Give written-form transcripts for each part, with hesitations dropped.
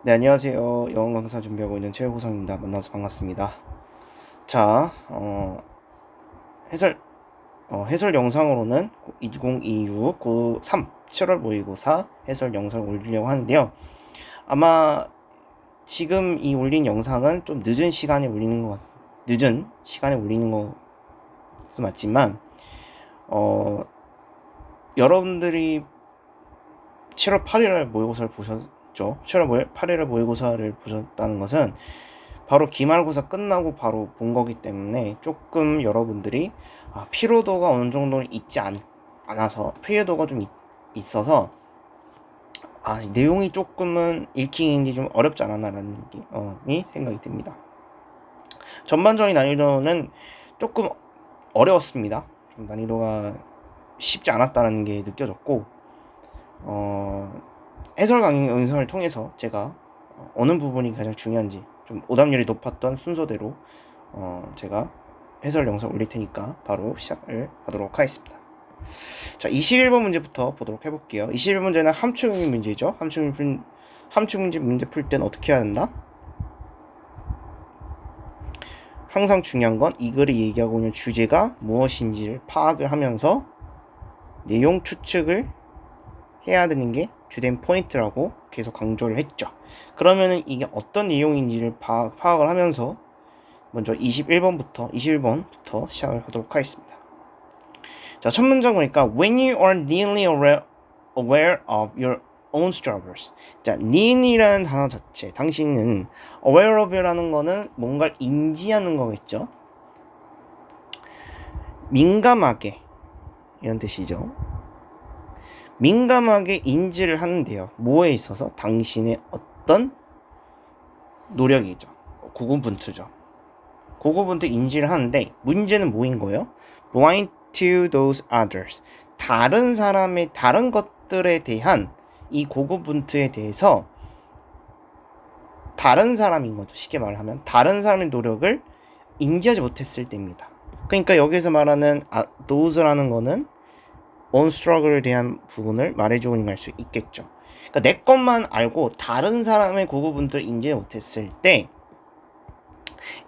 네, 안녕하세요. 영어 강사 준비하고 있는 최호성입니다. 만나서 반갑습니다. 자, 해설, 해설 영상으로는 2026 고3 7월 모의고사 해설 영상을 올리려고 하는데요. 아마 지금 이 올린 영상은 좀 늦은 시간에 올리는 것은 맞지만, 어, 여러분들이 7월 8일 모의고사를 보셨죠? 7월 8일 모의고사를 보셨다는 것은 바로 기말고사 끝나고 바로 본 거기 때문에 조금 여러분들이 피로도가 어느 정도 않아서 피로도가 좀 있어서 내용이 조금은 읽히기 좀 어렵지 않았나라는 느낌이 생각이 듭니다. 전반적인 난이도는 조금 어려웠습니다. 좀 난이도가 쉽지 않았다는 게 느껴졌고 해설 강의 영상을 통해서 제가 어느 부분이 가장 중요한지 좀 오답률이 높았던 순서대로 제가 해설 영상 올릴 테니까 바로 시작을 하도록 하겠습니다. 자, 21번 문제부터 보도록 해볼게요. 21문제는 함축 문제죠. 함축 문제 풀 때는 어떻게 해야 된다? 항상 중요한 건 이 글이 얘기하고 있는 주제가 무엇인지를 파악을 하면서 내용 추측을 해야 되는 게 주된 포인트라고 계속 강조를 했죠. 그러면은 이게 어떤 내용인지를 파악을 하면서 먼저 21번부터 시작을 하도록 하겠습니다. 자, 첫 문장 보니까 when you are nearly aware of your own struggles. 자, nearly라는 단어 자체, 당신은 aware of라는 거는 뭔가를 인지하는 거겠죠. 민감하게 이런 뜻이죠. 민감하게 인지를 하는데요. 뭐에 있어서? 당신의 어떤 노력이죠. 고군분투죠. 고군분투 인지를 하는데 문제는 뭐인 거예요? blind to those others. 다른 것들에 대한 이 고군분투에 대해서 다른 사람인 거죠. 쉽게 말하면 다른 사람의 노력을 인지하지 못했을 때입니다. 그러니까 여기서 말하는 those라는 거는 on struggle에 대한 부분을 말해주고 있는 걸 수 있겠죠. 그러니까 내 것만 알고 다른 사람의 고군분투를 인지 못했을 때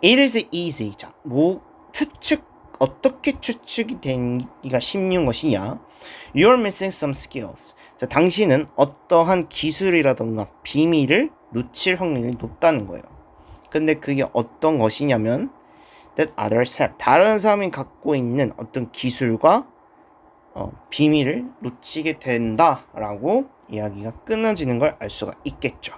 it is easy. 자, 어떻게 추측이 되기가 쉬운 것이냐? You're missing some skills. 자, 당신은 어떠한 기술이라던가 비밀을 놓칠 확률이 높다는 거예요. 근데 그게 어떤 것이냐면 that others have. 다른 사람이 갖고 있는 어떤 기술과 비밀을 놓치게 된다라고 이야기가 끊어지는 걸 알 수가 있겠죠.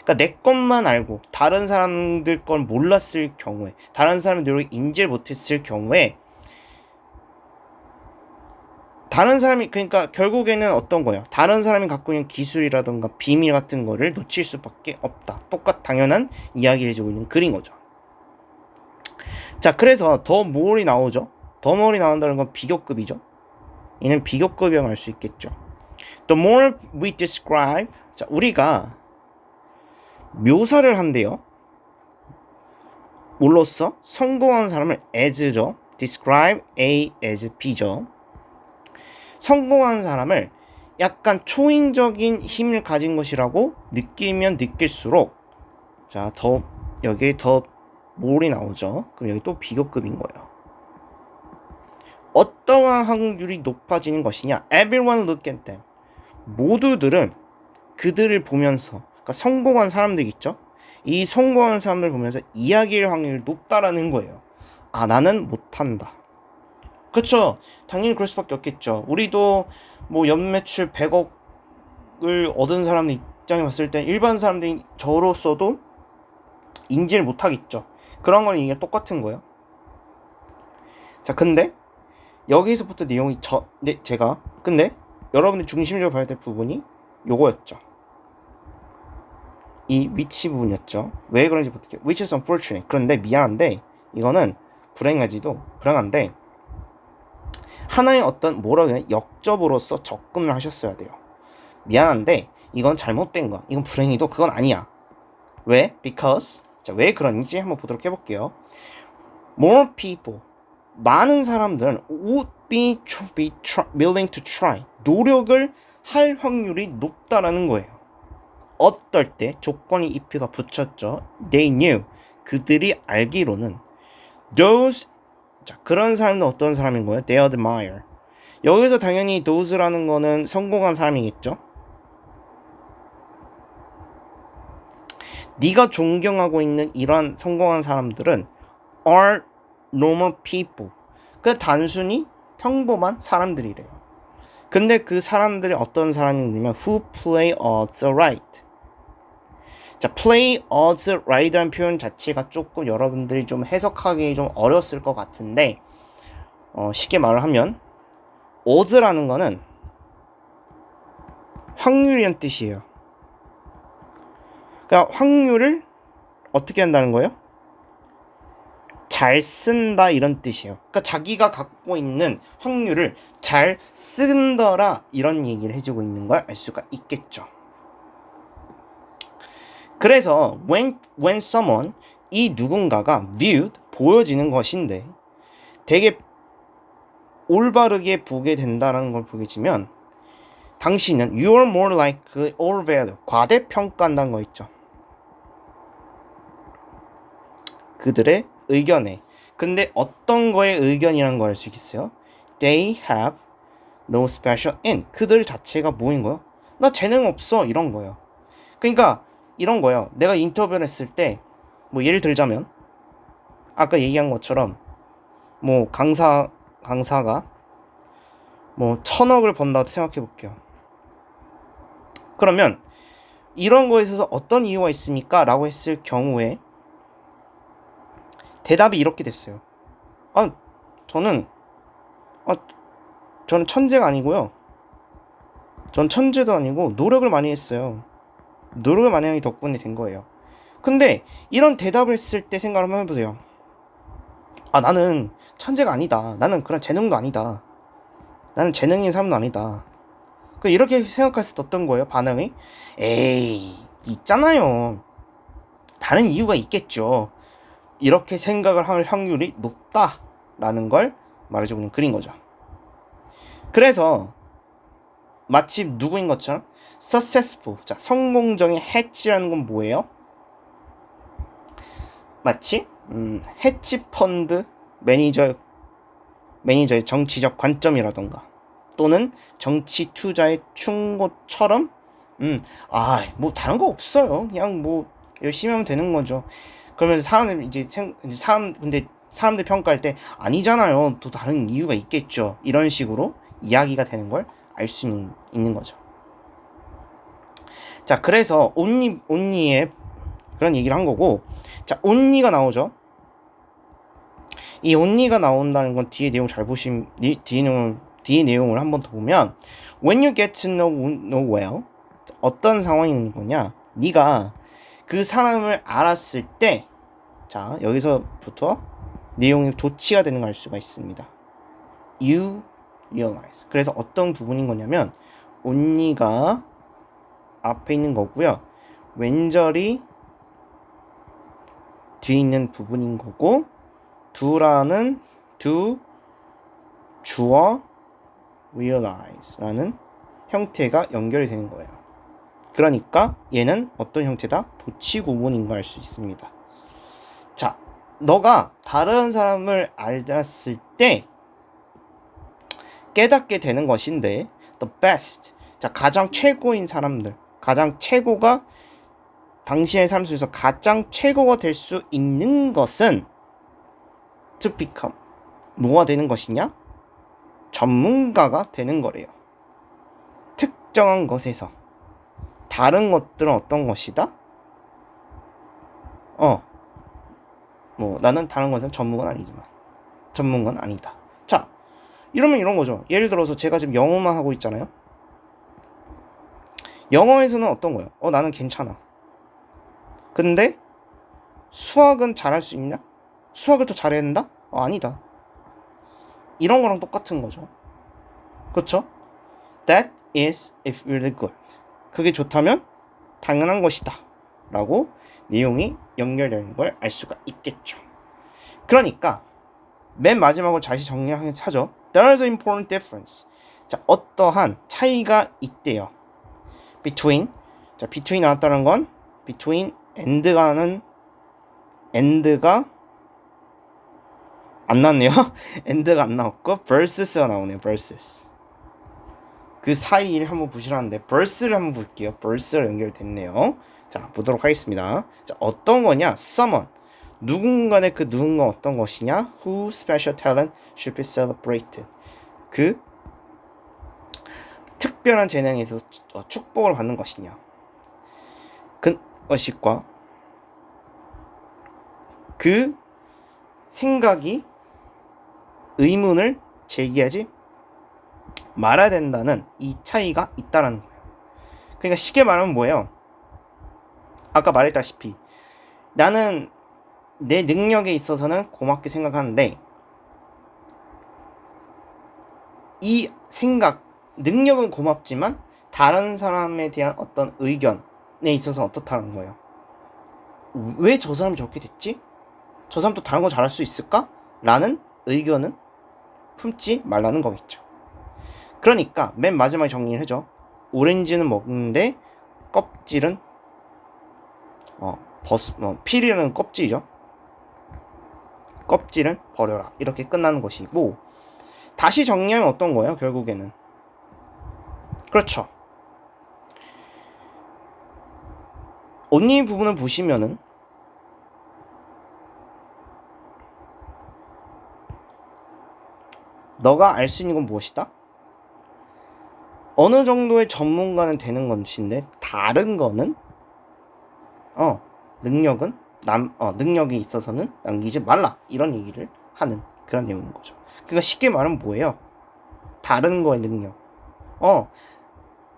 그러니까 내 것만 알고 다른 사람들 걸 몰랐을 경우에, 다른 사람의 노력을 인지를 못했을 경우에 다른 사람이, 그러니까 결국에는 어떤 거예요? 다른 사람이 갖고 있는 기술이라던가 비밀 같은 거를 놓칠 수밖에 없다. 당연한 이야기 해주고 있는 글인 거죠. 자, 그래서 더 more이 나오죠. 더 more이 나온다는 건 비교급이죠. 이는 비교급이라고 할 수 있겠죠. The more we describe, 자, 우리가 묘사를 한대요. 뭘로써? 성공한 사람을 as죠. describe A as B죠. 성공한 사람을 약간 초인적인 힘을 가진 것이라고 느끼면 느낄수록, 자, 여기에 더 more이 나오죠. 그럼 여기 또 비교급인 거예요. 어떠한 확률이 높아지는 것이냐? Everyone look at them. 모두들은 그들을 보면서, 그러니까 성공한 사람들 있죠? 이 성공한 사람들 보면서 이야기할 확률이 높다라는 거예요. 나는 못한다. 그쵸? 당연히 그럴 수밖에 없겠죠. 우리도 뭐 연매출 100억을 얻은 사람들 입장에 봤을 때 일반 사람들이 저로서도 인지를 못하겠죠. 그런 건 이게 똑같은 거예요. 자, 근데 여기서부터 내용이 근데 여러분들 중심적으로 봐야 될 부분이 요거였죠. 이 위치 부분이었죠. 왜 그런지 어떻게 which is unfortunate. 그런데 미안한데 이거는 불행한데 하나의 어떤 역접으로서 접근을 하셨어야 돼요. 미안한데 이건 잘못된 거야. 이건 불행히도 그건 아니야. 왜? Because. 자, 왜 그런지 한번 보도록 해볼게요. More people. 많은 사람들은 would be willing to try. 노력을 할 확률이 높다라는 거예요. 어떨 때 조건이 if가 붙였죠. They knew. 그들이 알기로는 those 자, 그런 사람은 어떤 사람인 거예요? They admire. 여기서 당연히 those라는 거는 성공한 사람이겠죠. 네가 존경하고 있는 이런 성공한 사람들은 are normal people. 그 단순히 평범한 사람들이래요. 근데 그 사람들이 어떤 사람이냐면 who play odds right. 자, play odds right이라는 표현 자체가 조금 여러분들이 좀 해석하기 좀 어려웠을 것 같은데 쉽게 말을 하면 odds라는 거는 확률이란 뜻이에요. 그러니까 확률을 어떻게 한다는 거예요? 잘 쓴다 이런 뜻이에요. 그러니까 자기가 갖고 있는 확률을 잘 쓴더라 이런 얘기를 해주고 있는 걸 알 수가 있겠죠. 그래서 when someone 이 누군가가 viewed 보여지는 것인데 되게 올바르게 보게 된다는 걸 보여지면 당신은 you are more like or value 과대평가한다는 거 있죠. 그들의 의견에. 근데 어떤 거의 의견이라는 걸 알 수 있겠어요? They have no special in. 그들 자체가 뭐인 거예요? 나 재능 없어 이런 거예요. 그러니까 이런 거예요. 내가 인터뷰를 했을 때 뭐 예를 들자면 아까 얘기한 것처럼 뭐 강사가 뭐 1,000억을 번다고 생각해 볼게요. 그러면 이런 거에 있어서 어떤 이유가 있습니까? 라고 했을 경우에 대답이 이렇게 됐어요. 저는 천재가 아니고요. 전 천재도 아니고 노력을 많이 했어요. 노력을 많이 하기 덕분에 된 거예요. 근데 이런 대답을 했을 때 생각을 한번 해보세요. 나는 천재가 아니다. 나는 그런 재능도 아니다. 나는 재능인 사람도 아니다. 이렇게 생각했을 때 어떤 거예요? 반응이? 에이, 있잖아요. 다른 이유가 있겠죠. 이렇게 생각을 할 확률이 높다라는 걸 말해주고 있는 글인 거죠. 그래서 마치 누구인 것처럼 successful, 자, 성공적인 해치라는 건 뭐예요? 마치 해치펀드 매니저의 정치적 관점이라던가 또는 정치 투자의 충고처럼 뭐 다른 거 없어요. 그냥 뭐 열심히 하면 되는 거죠. 그러면서 사람들 평가할 때 아니잖아요. 또 다른 이유가 있겠죠. 이런 식으로 이야기가 되는 걸 알 수 있는 거죠. 자, 그래서 온니의 그런 얘기를 한 거고, 자, 온니가 나오죠. 이 온니가 나온다는 건 뒤에 내용 잘 보시면 뒤에 내용을 한 번 더 보면 when you get to know well 어떤 상황이 있는 거냐? 네가 그 사람을 알았을 때, 자, 여기서부터 내용이 도치가 되는 걸 알 수가 있습니다. You realize. 그래서 어떤 부분인 거냐면 only가 앞에 있는 거고요. 왼절이 뒤에 있는 부분인 거고 do라는 do 주어 realize라는 형태가 연결이 되는 거예요. 그러니까 얘는 어떤 형태다? 도치 구문인 걸 알 수 있습니다. 자, 너가 다른 사람을 알았을 때 깨닫게 되는 것인데 the best, 자, 가장 최고인 사람들, 가장 최고가 당신의 삶 속에서 가장 최고가 될 수 있는 것은 to become 뭐가 되는 것이냐? 전문가가 되는 거래요. 특정한 것에서. 다른 것들은 어떤 것이다? 나는 다른 것은 전문가는 아니지만 전문가는 아니다. 자, 이러면 이런 거죠. 예를 들어서 제가 지금 영어만 하고 있잖아요. 영어에서는 어떤 거예요? 나는 괜찮아. 근데 수학은 잘할 수 있냐? 수학을 더 잘해야 된다? 아니다. 이런 거랑 똑같은 거죠. 그렇죠? That is if really good. 그게 좋다면 당연한 것이다 라고 내용이 연결되는 걸 알 수가 있겠죠. 그러니까 맨 마지막으로 다시 정리하죠. There's an important difference. 자, 어떠한 차이가 있대요. Between 자, between 나왔다는 건 between and가 안 나왔네요. and가 안 나왔고 versus가 나오네요. versus. 그 사이를 한번 보시라는데 verse를 한번 볼게요. verse가 연결됐네요. 자, 보도록 하겠습니다. 자, 어떤 거냐? someone. 누군가의 그 누군가 어떤 것이냐? whose special talent should be celebrated. 그 특별한 재능에 있어서 축복을 받는 것이냐? 그 것과 그 생각이 의문을 제기하지 말아야 된다는 이 차이가 있다라는 거예요. 그러니까 쉽게 말하면 뭐예요? 아까 말했다시피 나는 내 능력에 있어서는 고맙게 생각하는데 이 생각, 능력은 고맙지만 다른 사람에 대한 어떤 의견에 있어서 어떻다는 거예요. 왜 저 사람이 저렇게 됐지? 저 사람도 다른 거 잘할 수 있을까? 라는 의견은 품지 말라는 거겠죠. 그러니까 맨 마지막에 정리를 해줘. 오렌지는 먹는데 껍질은 피리는 껍질이죠. 껍질은 버려라. 이렇게 끝나는 것이고, 다시 정리하면 어떤 거예요? 결국에는 그렇죠. 언니 부분을 보시면은 너가 알 수 있는 건 무엇이다? 어느 정도의 전문가는 되는 것인데 다른 거는 능력은 능력이 있어서는 남기지 말라. 이런 얘기를 하는 그런 내용인 거죠. 그러니까 쉽게 말하면 뭐예요? 다른 거의 능력.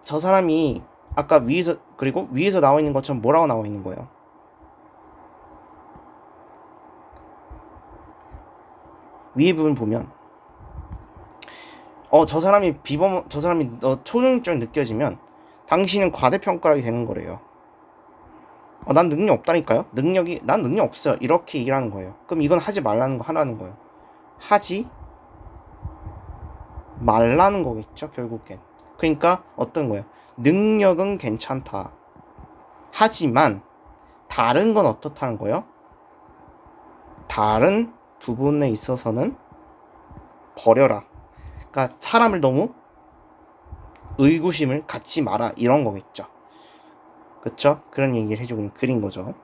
저 사람이 아까 위에서 나와 있는 것처럼 뭐라고 나와 있는 거예요? 위에 부분 보면 저 사람이 초능력증 느껴지면 당신은 과대평가하게 되는 거래요. 난 능력 없다니까요. 난 능력 없어요. 이렇게 얘기를 하는 거예요. 그럼 이건 하지 말라는 거 하라는 거예요. 하지 말라는 거겠죠, 결국엔. 그러니까 어떤 거예요? 능력은 괜찮다. 하지만 다른 건 어떻다는 거예요? 다른 부분에 있어서는 버려라. 그러니까 사람을 너무 의구심을 갖지 마라. 이런 거겠죠. 그쵸? 그런 얘기를 해주고 그린 거죠.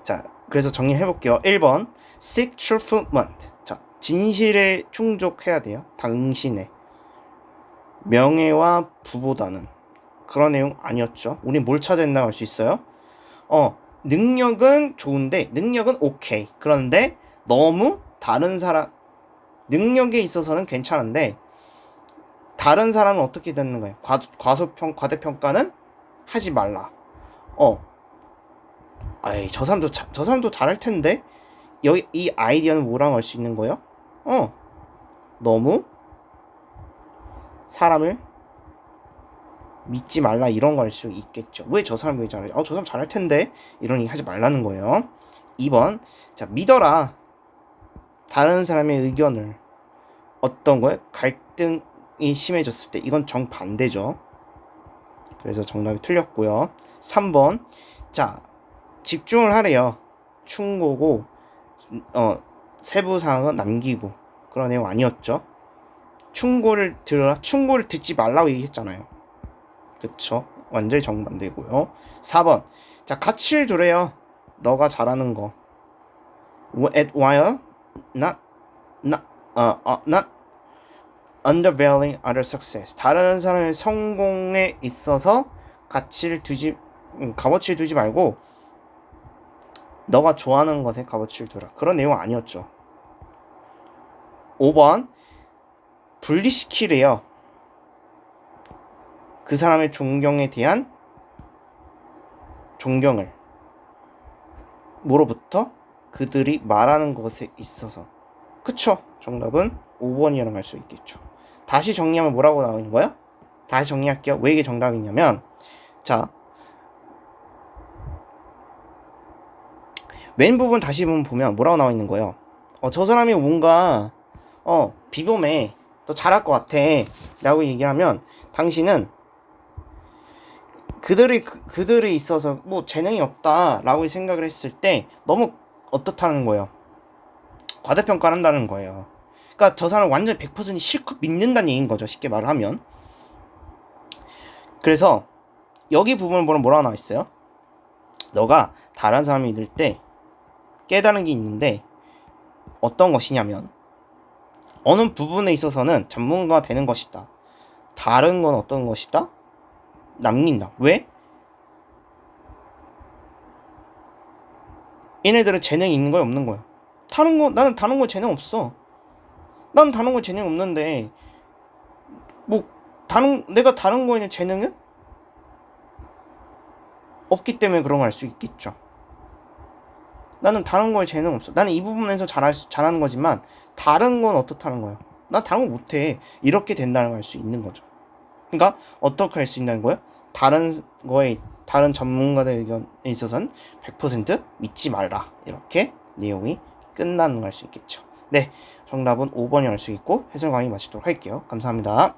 자, 그래서 정리해볼게요. 1번 seek fulfillment. 자, 진실에 충족해야 돼요. 당신의 명예와 부보다는. 그런 내용 아니었죠. 우리 뭘 찾아냈나 할 수 있어요? 능력은 좋은데 능력은 오케이. 그런데 너무 다른 사람 능력에 있어서는 괜찮은데 다른 사람은 어떻게 되는 거예요? 과대평가는 하지 말라. 저 사람도 잘할 텐데 여기 이 아이디어는 뭐라고 할 수 있는 거예요? 너무 사람을 믿지 말라 이런 거 할 수 있겠죠. 왜 저 사람이 왜 잘하지? 저 사람 잘할 텐데 이런 얘기 하지 말라는 거예요. 2번 자 믿어라. 다른 사람의 의견을 어떤 거에 갈등이 심해졌을 때 이건 정반대죠. 그래서 정답이 틀렸고요. 3번 자 집중을 하래요. 충고고 세부사항은 남기고 그런 내용 아니었죠. 충고를 들어라. 충고를 듣지 말라고 얘기했잖아요. 그쵸? 완전히 정반대고요. 4번 자 가치를 두래요. 너가 잘하는 거 while not undervaluing other success. 다른 사람의 성공에 있어서 값어치를 두지 말고 너가 좋아하는 것에 값어치를 두라. 그런 내용 아니었죠. 5번 분리시키래요. 그 사람의 존경에 대한 존경을 뭐로부터? 그들이 말하는 것에 있어서. 그쵸? 정답은 5번이라고 할 수 있겠죠. 다시 정리하면 뭐라고 나오는 거야? 다시 정리할게요. 왜 이게 정답이냐면 자 왼 부분 다시 보면 뭐라고 나와 있는 거예요? 저 사람이 뭔가 비범해 더 잘할 것 같아 라고 얘기하면 당신은 그들에 있어서 뭐 재능이 없다라고 생각을 했을 때 너무 어떻다는 거예요. 과대평가를 한다는 거예요. 그러니까 저 사람 완전 100% 실컷 믿는다는 얘기인 거죠. 쉽게 말을 하면. 그래서 여기 부분을 보면 뭐라고 나와 있어요? 너가 다른 사람을 믿을 때 깨달은 게 있는데 어떤 것이냐면 어느 부분에 있어서는 전문가가 되는 것이다. 다른 건 어떤 것이다? 남긴다. 왜? 얘네들은 재능이 있는 거야 없는 거야? 나는 다른 거 재능 없어. 나는 다른 거 재능 없는데 뭐 내가 다른 거에 재능은 없기 때문에 그런 걸 알 수 있겠죠. 나는 다른 거에 재능 없어. 나는 이 부분에서 잘하는 거지만 다른 건 어떻다는 거야. 난 다른 거 못해. 이렇게 된다는 걸 알 수 있는 거죠. 그러니까 어떻게 할 수 있다는 거야? 다른 전문가들 의견에 있어서는 100% 믿지 말라. 이렇게 내용이 끝나는 걸 알 수 있겠죠. 네, 정답은 5번이 알 수 있고 해설 강의 마치도록 할게요. 감사합니다.